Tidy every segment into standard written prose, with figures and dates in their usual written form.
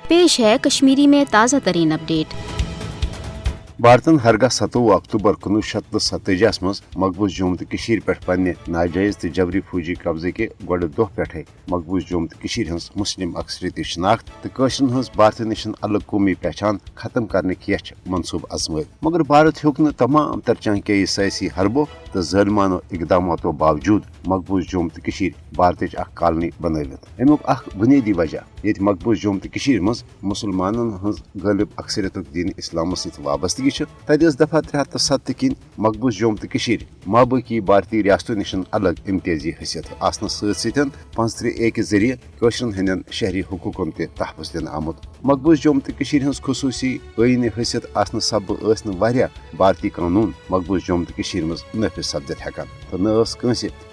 पेश है कश्मीरी में ताज़ा तरीन अपडेट। भारतन हरगह 27 अक्टूबर 1947 मज मकबूज जुम्म तो पे पन्ने नाजायज तो जबरी फौजी कब्जे के गोड़ दो पे मकबूज जुम्म तो हज मुस्लिम अक्सरियत शनाख्त तो कशरन हज भारत निश अलग कौमी पहचान खत्म करने की मनसूब आजमाय, मगर भारत होक तमाम तर चांके सियासी हरबो तो ज़ालिमानो इकदामों बावजूद मकबूज जुम्म तो भारत कॉलोनी बनवित। अमुक बुनियादी वजह ये मकबूज जुम्म तो मज मुसलमानन हज गालिब अक्सरियत दीन इस्लाम सत वाबस्तगी तद दफा 307 किन मकबूज जुम्म तो माबाकी भारतीय रियासतों निश अलग इम्तियाजी हैसियत आसन सतन 35A के जरिए कशरन हंदन शहरी हुकूकन तहफ़ुज़ दिन आमुत। मकबूज जुम्म तो हज खसूसी आईनी हैसियत आसन सब भारतीय कानून मकबूज जुम्म तो मज नफिज सपदित हेकान तो नस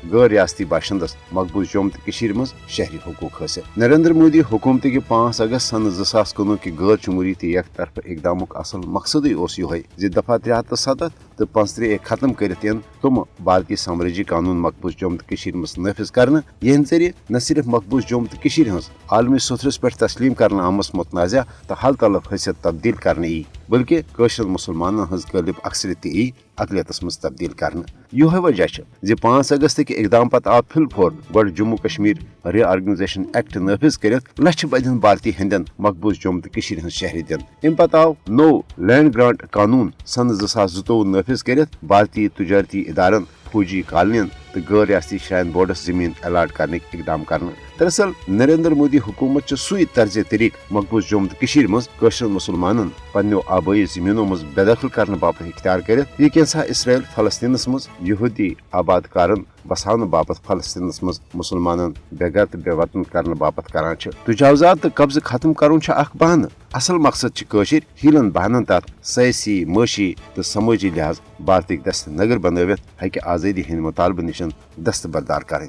गैर रियासती बाशिंदस मकबूज जुम्म तो मज शहरी हुकूक हासिल। नरेंद्र मोदी हुकूमत के 5 अगस्त सन 2019 की गैर जमहूरी तो एक तरफ इकदाम असल मकसद ये दफा 307 तो 35A खत्म कर तुम भारतीय साम्राज्य कानून मकबूज जुम्म तो मज नफिज कर यह जरिए न सिर्फ मकबूज जुम्म तो हज आलमी सुथरस पे तस्लीम कर आमस मुतनाज़ा तो हल तलफ हैसियत तब्दील करने यी, बल्कि कशर मुसलमान हज गालिब अक्सरियत यी अकलियतस मज तब्दील कर। यह वजह 5 अगस्त के इकदाम पत आव फिलफोर गो जम्मू कश्मीर रीऑर्गेनाइजेशन एक्ट नफिज कर लक्ष बदन भारतीय हंदन मकबूज जुम्म तो शहरी दिन। अम पत आव नो लैंड ग्रांट कानून सन 2022 नफिज कर भारतीय तजारती इदारन फौजी कॉलोनियन तो गैर रियासती श्राइन बोर्डस जमीन अलाट करने इकदाम कर। दरअसल नरेंद्र मोदी हुकूमत सुई तर्ज तरीक मकबूज जुम्म तो मज कशर मुसलमान पन्नो आबाई जमीनों मज बेदखल करने बापत इख्तियार कर यह कैसा इसराइल फलस्तीनस मज यहूदी आबादकारन बसान बापत फलस्तीनस मज मुसलमान बेगर तो बेवतन करने बापत करान। तजावजात तो कब्ज खत्म कर बहान, असल मकसद कशर हीलन बहानन तथ सियासी मशी तो समाजी लिहाज भारत दस्त नगर बनवित हक आज़ादी हंद मुतालबे निश दस्तबरदार करें।